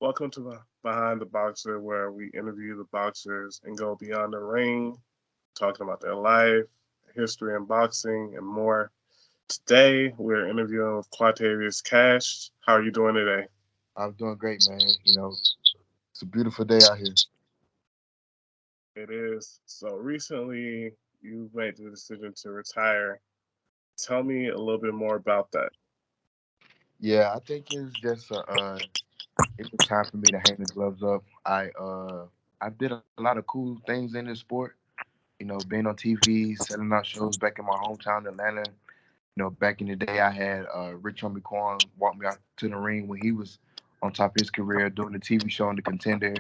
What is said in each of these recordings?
Welcome to Behind the Boxer, where we interview the boxers and go beyond the ring, talking about their life, history in boxing, and more. Today, we're interviewing with Quatavious Cash. How are you doing today? I'm doing great, man. It's a beautiful day out here. It is. So, recently, you made the decision to retire. Tell me a little bit more about that. Yeah, I think it's a time for me to hang the gloves up. I did a lot of cool things in this sport. Being on TV, selling out shows back in my hometown, Atlanta. Back in the day, I had Rich Homie Quan walk me out to the ring when he was on top of his career, doing the TV show on The Contender,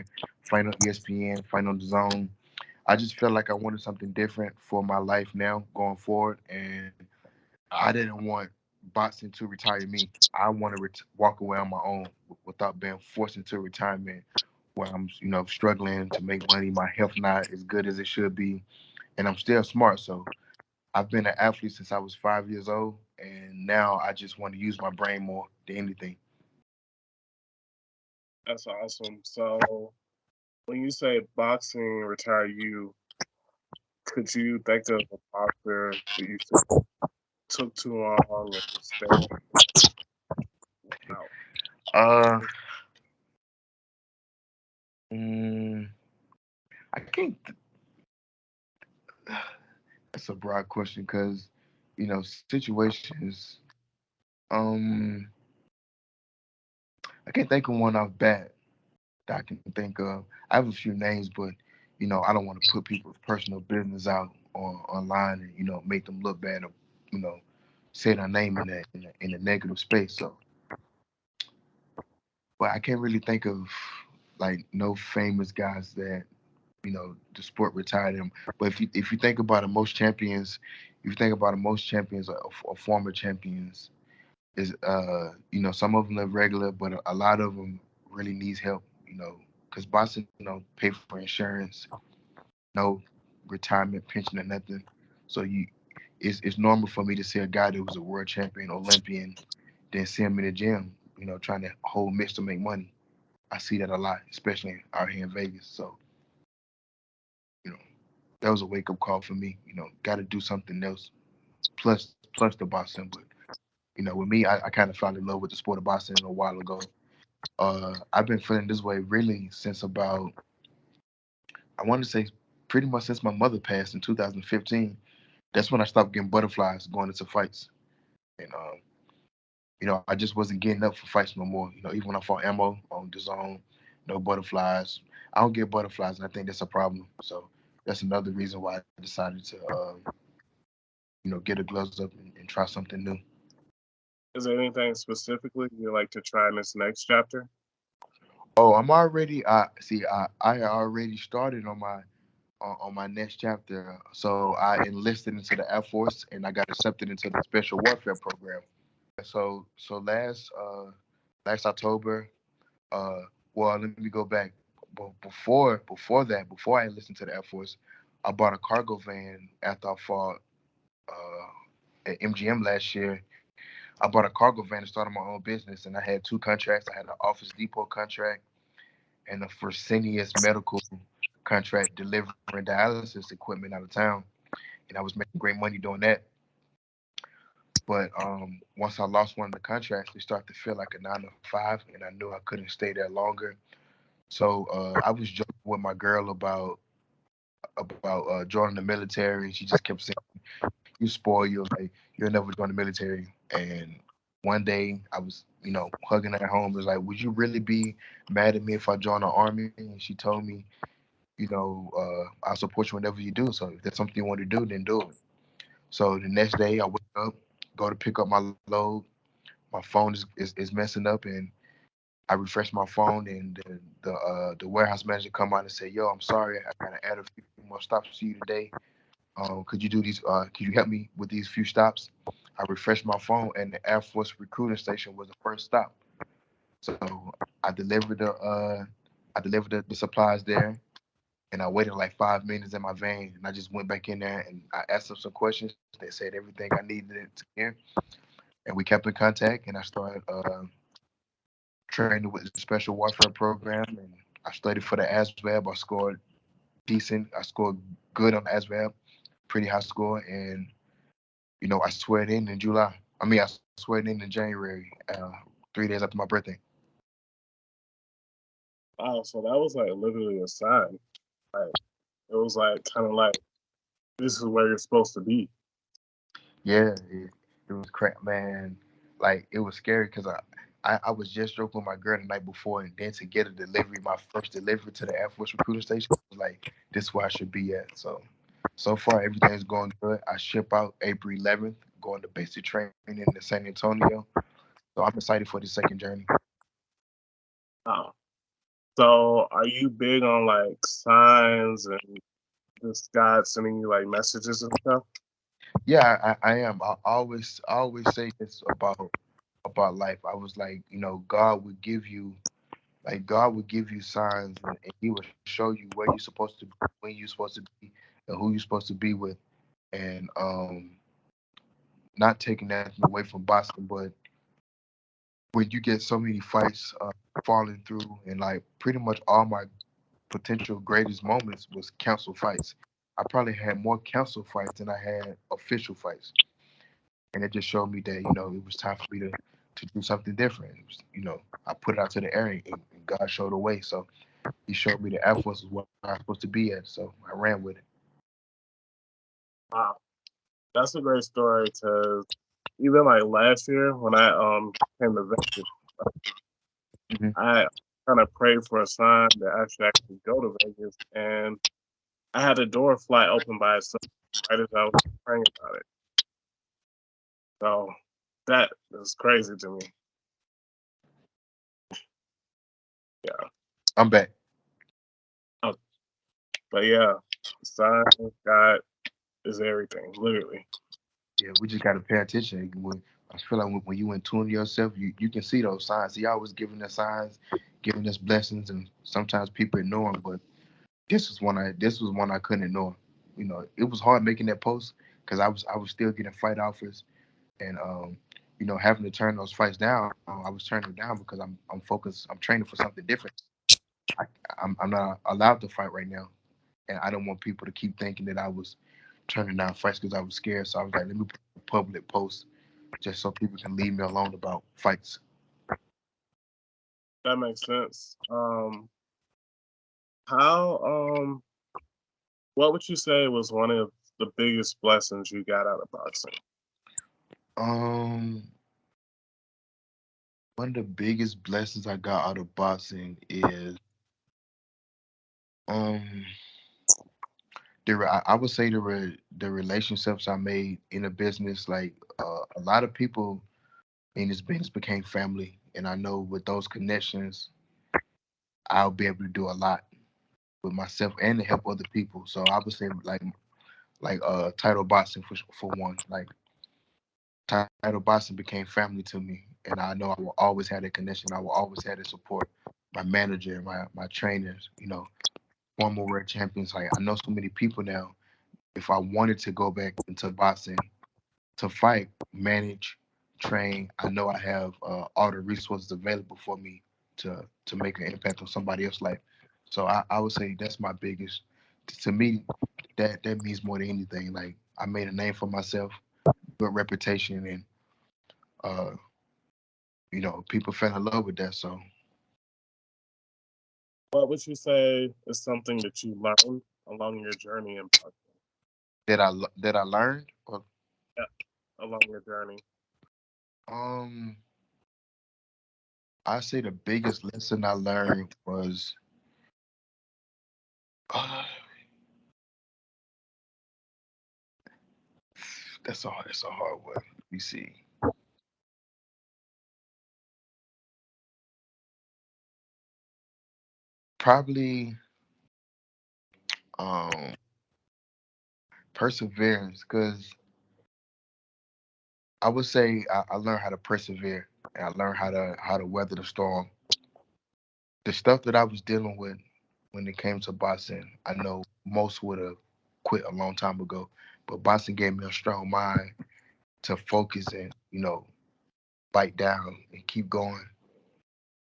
fighting on ESPN, fighting on the Zone. I just felt like I wanted something different for my life now going forward, and I didn't want boxing to retire me. I want to walk away on my own without being forced into retirement where I'm, struggling to make money. My health not as good as it should be, and I'm still smart. So I've been an athlete since I was 5 years old, and now I just want to use my brain more than anything. That's awesome. So, when you say boxing retire you, could you think of a boxer that you feel took too long or stayed out? Uh, mm, I can't. That's a broad question because, situations. Um, I can't think of one off bat that I can think of. I have a few names, but I don't want to put people's personal business out online and make them look bad or you know say their name in a negative space. So, but I can't really think of like no famous guys that the sport retired them. But if you think about the most champions, if you think about the most champions or former champions, is some of them live regular, but a lot of them really needs help. Because Boston don't pay for insurance, no retirement pension or nothing. So it's normal for me to see a guy that was a world champion, Olympian, then see him in the gym, trying to hold mitts to make money. I see that a lot, especially out here in Vegas. So you know that was a wake up call for me. Got to do something else plus the boxing. But with me, I kind of fell in love with the sport of boxing a while ago. I've been feeling this way really since about, I want to say, pretty much since my mother passed in 2015. That's when I stopped getting butterflies going into fights, and I just wasn't getting up for fights no more. Even when I fought ammo on the zone, no butterflies. I don't get butterflies, and I think that's a problem. So that's another reason why I decided to, get the gloves up and try something new. Is there anything specifically you like to try in this next chapter? Oh, I'm already. I see. I already started on my next chapter. So I enlisted into the Air Force and I got accepted into the Special Warfare Program. So last October, uh, well, let me go back. Before that, before I enlisted into the Air Force, I bought a cargo van after I fought at MGM last year. I bought a cargo van and started my own business, and I had two contracts. I had an Office Depot contract and a Fresenius Medical contract delivering dialysis equipment out of town, and I was making great money doing that. But once I lost one of the contracts, it started to feel like a 9 to 5, and I knew I couldn't stay there longer. So I was joking with my girl about joining the military, and she just kept saying, "You spoil you, like you'll never join the military." And one day I was, hugging her at home. It was like, "Would you really be mad at me if I joined the army?" And she told me, "I'll support you whenever you do. So if there's something you want to do, then do it." So the next day I wake up, go to pick up my load. My phone is messing up, and I refresh my phone, and the warehouse manager come out and say, "Yo, I'm sorry, I gotta add a few more stops to you today. Could you do these? Could you help me with these few stops?" I refreshed my phone, and the Air Force recruiting station was the first stop. So I delivered the supplies there, and I waited like 5 minutes in my van, and I just went back in there and I asked them some questions. They said everything I needed to hear, and we kept in contact. And I started trained with the special warfare program, and I studied for the ASVAB. I scored decent. I scored good on the ASVAB, pretty high score, and I swear it in July. I mean, I swear it in January, 3 days after my birthday. Wow, so that was like literally a sign. Like it was like kind of like this is where you're supposed to be. Yeah, it was crap, man. Like it was scary because I was just joking with my girl the night before, and then to get a delivery, my first delivery to the Air Force recruiter station, was like this is where I should be at. So far everything's going good. I ship out April 11th, going to basic training in San Antonio. So I'm excited for the second journey. Wow. So are you big on like signs and just God sending you like messages and stuff? Yeah, I am. I always say this about life. I was like, God would give you God would give you signs, and He will show you where you're supposed to be, when you're supposed to be, and who you're supposed to be with. And not taking nothing away from boxing, but when you get so many fights falling through, and like pretty much all my potential greatest moments was council fights. I probably had more council fights than I had official fights, and it just showed me that it was time for me to do something different. It was, I put it out to the air, and God showed the way. So He showed me the Air Force is where I'm supposed to be at. So I ran with it. Wow, that's a great story. Cause even like last year when I came to Vegas, Hmm. I kind of prayed for a sign that actually go to Vegas, and I had the door fly open by itself right as I was praying about it. So that is crazy to me. Yeah. I'm back. Oh, but yeah, signs, God is everything, literally. Yeah, we just got to pay attention. I feel like when you in tune to yourself, you can see those signs. He always giving us signs, giving us blessings, and sometimes people ignore them. But this was one I couldn't ignore. It was hard making that post because I was still getting fight offers, and having to turn those fights down. I was turning them down because I'm focused. I'm training for something different. I, I'm not allowed to fight right now, and I don't want people to keep thinking that I was turning down fights because I was scared. So I was like, let me put a public post just so people can leave me alone about fights. That makes sense. How what would you say was one of the biggest blessings you got out of boxing? Um, One of the biggest blessings I got out of boxing is um I would say the relationships I made in the business. Like a lot of people in this business became family, and I know with those connections, I'll be able to do a lot with myself and to help other people. So I would say like title boxing for one. Like title boxing became family to me, and I know I will always have that connection. I will always have that support. My manager, my trainers, former world champions. Like I know so many people now. If I wanted to go back into boxing to fight, manage, train, I know I have all the resources available for me to make an impact on somebody else's life. So I would say that's my biggest. To me, that means more than anything. Like I made a name for myself, good reputation, and uh, people fell in love with that. So What would you say is something that you learned along your journey in boxing? that I learned. Yeah, along your journey. Um, I say the biggest lesson I learned was. Uh, that's a hard one. Let me see. Probably um perseverance, because I would say I learned how to persevere, and I learned how to weather the storm. The stuff that I was dealing with when it came to boxing, I know most would have quit a long time ago, but boxing gave me a strong mind to focus and bite down and keep going.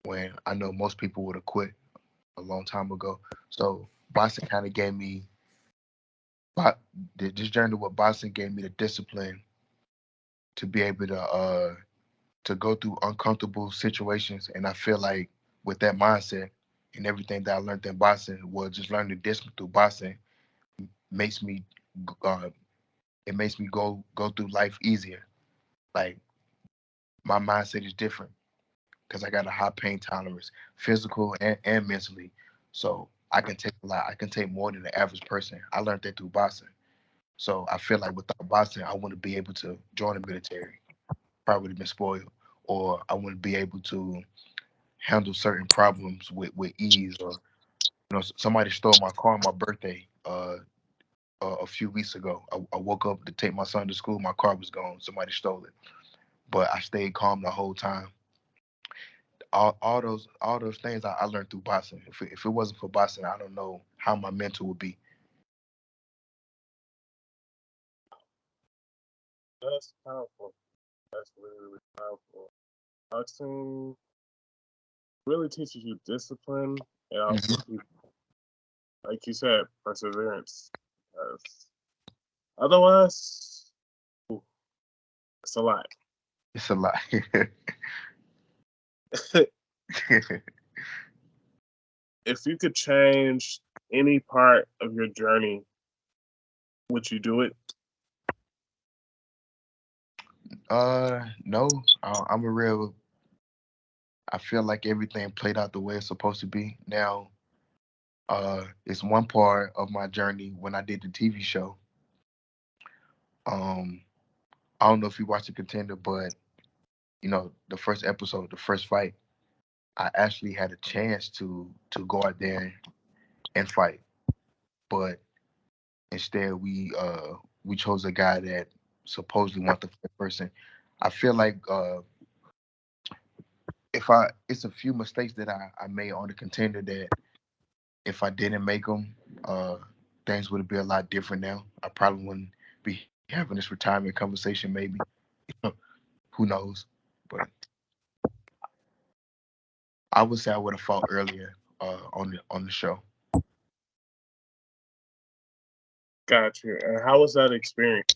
when I know most people would have quit a long time ago. So boxing kind of gave me, but this journey with boxing gave me the discipline to be able to go through uncomfortable situations. And I feel like with that mindset and everything that I learned in boxing, well, just learning discipline through boxing makes me uh, it makes me go through life easier. Like my mindset is different because I got a high pain tolerance, physical and mentally. So I can take a lot. I can take more than the average person. I learned that through boxing. So I feel like without boxing, I wouldn't be able to join the military. Probably would have been spoiled, or I wouldn't be able to handle certain problems with ease. Or somebody stole my car on my birthday a few weeks ago. I woke up to take my son to school. My car was gone. Somebody stole it, but I stayed calm the whole time. All those things I learned through boxing. If it wasn't for boxing, I don't know how my mental would be. That's powerful. That's really, really powerful. Boxing really teaches you discipline and also, Hmm. like you said, perseverance. Because otherwise, ooh, it's a lot. It's a lot. If you could change any part of your journey, would you do it? No, I'm a real. I feel like everything played out the way it's supposed to be. Now, it's one part of my journey when I did the TV show. Um, I don't know if you watched the Contender, but the first episode, the first fight, I actually had a chance to go out there and fight, but instead we chose a guy that supposedly wanted the fight person. I feel like if I it's a few mistakes that I made on the Contender that if I didn't make them, things would be a lot different now. I probably wouldn't be having this retirement conversation. Maybe who knows? But I would say I would have fought earlier on the show. Got you. And how was that experience?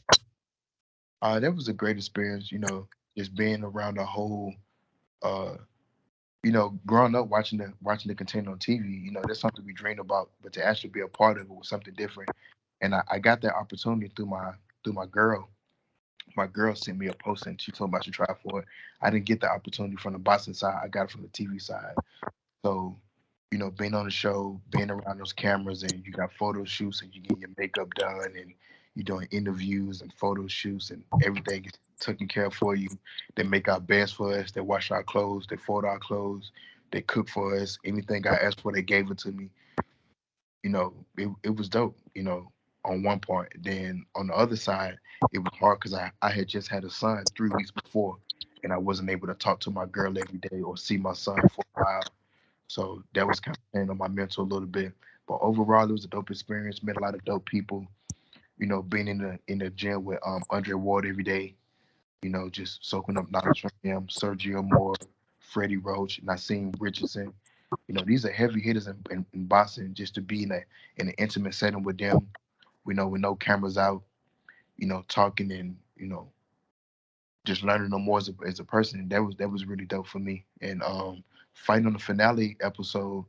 That was a great experience. Just being around the whole. Uh, growing up watching the Contender on TV. That's something we dream about, but to actually be a part of it was something different. And I got that opportunity through my girl. My girl sent me a post and she told me I should try for it. I didn't get the opportunity from the boxing side. I got it from the TV side. So, being on the show, being around those cameras, and you got photo shoots, and you get your makeup done, and you're doing interviews and photo shoots, and everything is taken care of for you. They make our beds for us. They wash our clothes. They fold our clothes. They cook for us. Anything I asked for, they gave it to me. It was dope. On one part. Then on the other side, it was hard because I had just had a son 3 weeks before, and I wasn't able to talk to my girl every day or see my son for a while. So that was kind of playing on my mental a little bit. But overall, it was a dope experience. Met a lot of dope people. Being in the gym with Andre Ward every day. Just soaking up knowledge from him. Sergio Moore, Freddie Roach, Nassim Richardson. These are heavy hitters in boxing. Just to be in an intimate setting with them. With no cameras out. Talking and just learning them more as a person. That was really dope for me. And fighting on the finale episode,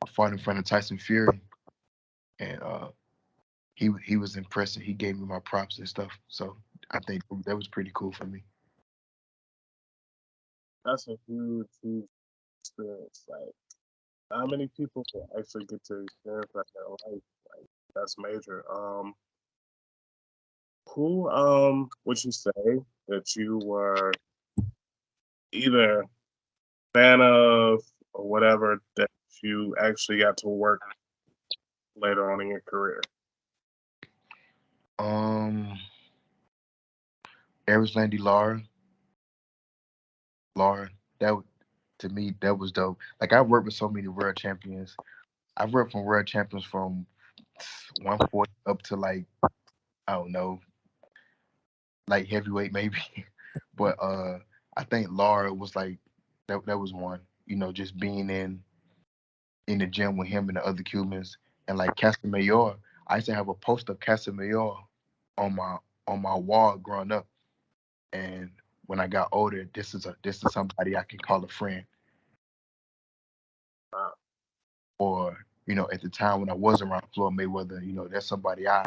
I fought in front of Tyson Fury, and he was impressive. He gave me my props and stuff. So I think that was pretty cool for me. That's a huge, huge experience. Like, how many people can actually get to experience that in their life? Like, that's major. Who would you say that you were either fan of or whatever that you actually got to work later on in your career? Um, Aris Landy Laura, that to me that was dope. Like I worked with so many world champions. I've worked from world champions from 140 up to like I don't know, like heavyweight maybe. But I think Laura was like that was one. just being in the gym with him and the other Cubans. And like Casamayor, I used to have a poster of Casamayor on my wall growing up. And when I got older, this is somebody I can call a friend. Wow. Or at the time when I was around Floyd Mayweather, that's somebody I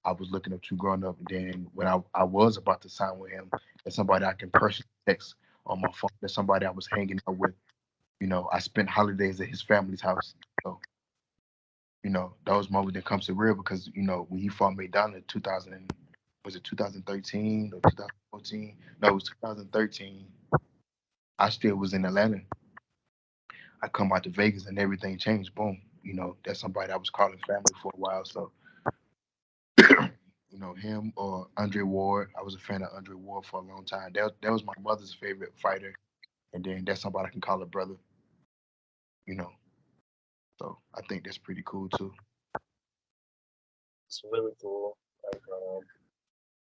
was looking up to growing up. And then when I was about to sign with him, that's somebody I can personally text on my phone. That's somebody I was hanging out with. I spent holidays at his family's house. So those moments that come surreal because when he fought McDonald in 2000, was it 2013 or 2014? No, it was 2013. I still was in Atlanta. I come out to Vegas and everything changed. Boom. That's somebody I was calling family for a while. So, him or Andre Ward. I was a fan of Andre Ward for a long time. That was my mother's favorite fighter. And then that's somebody I can call a brother, you know. So I think that's pretty cool too. It's really cool. Like,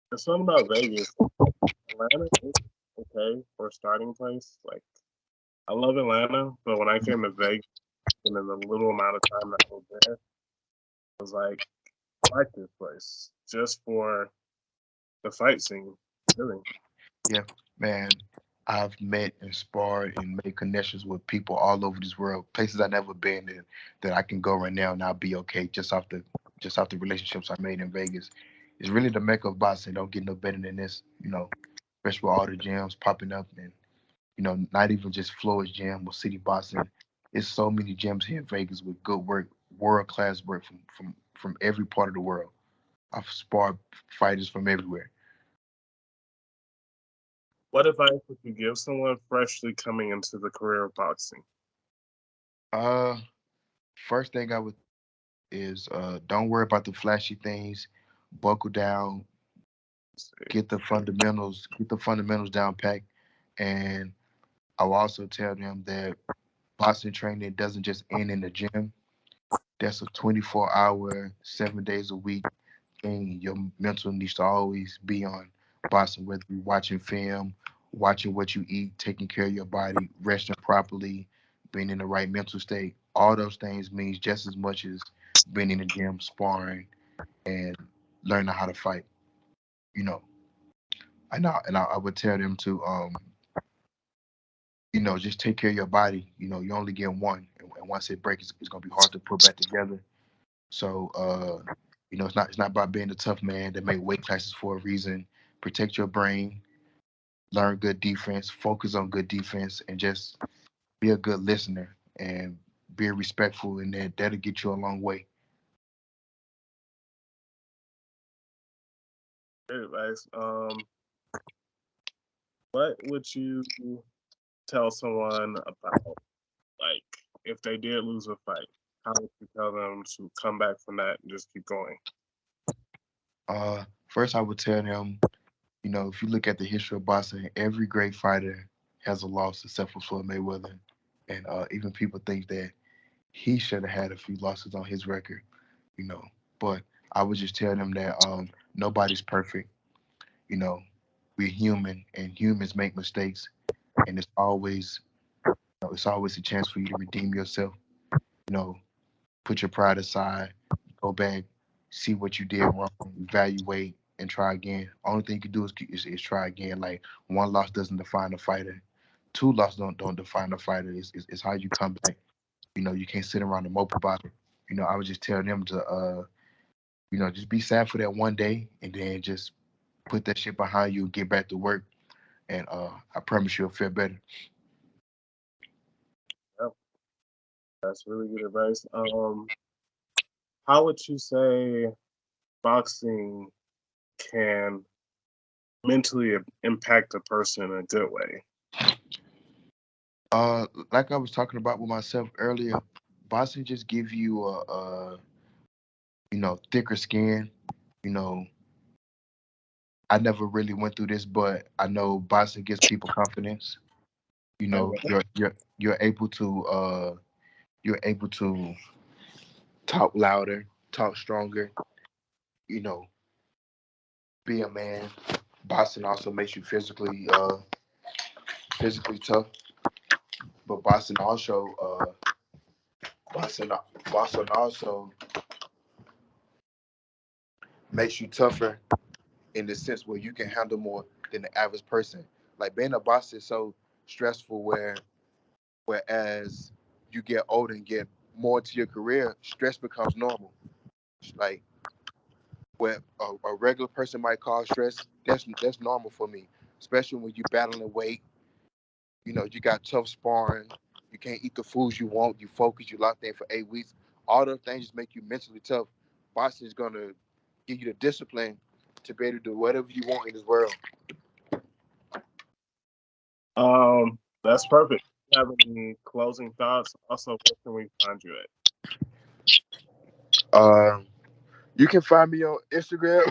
there's something about Vegas. Atlanta is okay for a starting place. Like, I love Atlanta, but when I came to Vegas, and in the little amount of time that I was there, I was like, I like this place just for the fight scene. Really, Yeah, man. I've met and sparred and made connections with people all over this world, places I've never been in, that I can go right now and I'll be okay just off the relationships I made in Vegas. It's really the mecca of boxing. Don't get no better than this, especially with all the gyms popping up and not even just Floyd's gym or City Boxing. It's so many gyms here in Vegas with good work, world class work from every part of the world. I've sparred fighters from everywhere. what advice would you give someone freshly coming into the career of boxing? Uh, First thing I would is don't worry about the flashy things. Buckle down, get the fundamentals down packed, and I'll also tell them that boxing training doesn't just end in the gym. That's a 24-hour, 7 days a week thing. Your mental needs to always be on boxing, whether you're watching film, watching what you eat, taking care of your body, resting properly, being in the right mental state. All those things means just as much as being in the gym, sparring, and learning how to fight. You know, I would tell them to just take care of your body. You only get one, and once it breaks, it's gonna be hard to put back together. So it's not about being a tough man that make weight classes for a reason. Protect your brain, learn good defense, focus on good defense, and just be a good listener and be respectful, and that'll get you a long way. Great advice. What would you tell someone about, like, if they did lose a fight? How would you tell them to come back from that and just keep going? First, I would tell them, if you look at the history of boxing, every great fighter has a loss except for Floyd Mayweather, and even people think that he should have had a few losses on his record. you know. But I would just tell them that nobody's perfect. You know, we're human, and humans make mistakes, and it's always a chance for you to redeem yourself. You know, put your pride aside, go back, see what you did wrong, evaluate, and try again. Only thing you can do is try again. Like one loss doesn't define a fighter. Two losses don't define a fighter. It's how you come back. You can't sit around and mope about it. I would just tell them to just be sad for that one day and then just put that shit behind you and get back to work. And I promise you'll feel better. Yep, that's really good advice. How would you say boxing can mentally impact a person in a good way? Like I was talking about with myself earlier, boxing just give you a thicker skin. You know, I never really went through this, but I know boxing gives people confidence. You Oh, know, yeah. you're able to talk louder, talk stronger. You know, be a man. Boxing also makes you physically tough. but boxing, boxing also makes you tougher in the sense where you can handle more than the average person. Like being a boxer is so stressful whereas you get older and get more into your career, stress becomes normal. Like what a regular person might call stress, that's normal for me. Especially when you battling weight, you got tough sparring, you can't eat the foods you want, you focus, you locked in for 8 weeks. All those things just make you mentally tough. Boxing is gonna give you the discipline to be able to do whatever you want in this world. That's perfect. Do you have any closing thoughts? Also, where can we find you at? Um, you can find me on Instagram,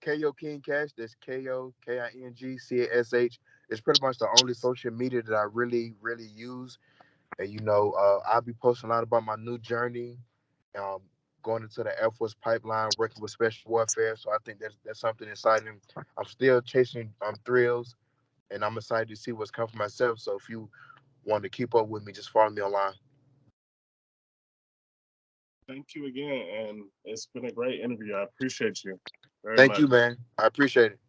KO King Cash. That's KOKINGCASH. It's pretty much the only social media that I really, really use. And I'll be posting a lot about my new journey, um, going into the Air Force pipeline, working with special warfare. So I think that's something exciting. I'm still chasing thrills, and I'm excited to see what's come for myself. So if you want to keep up with me, just follow me online. Thank you again, and it's been a great interview. I appreciate you very Thank much. you, man. I appreciate it.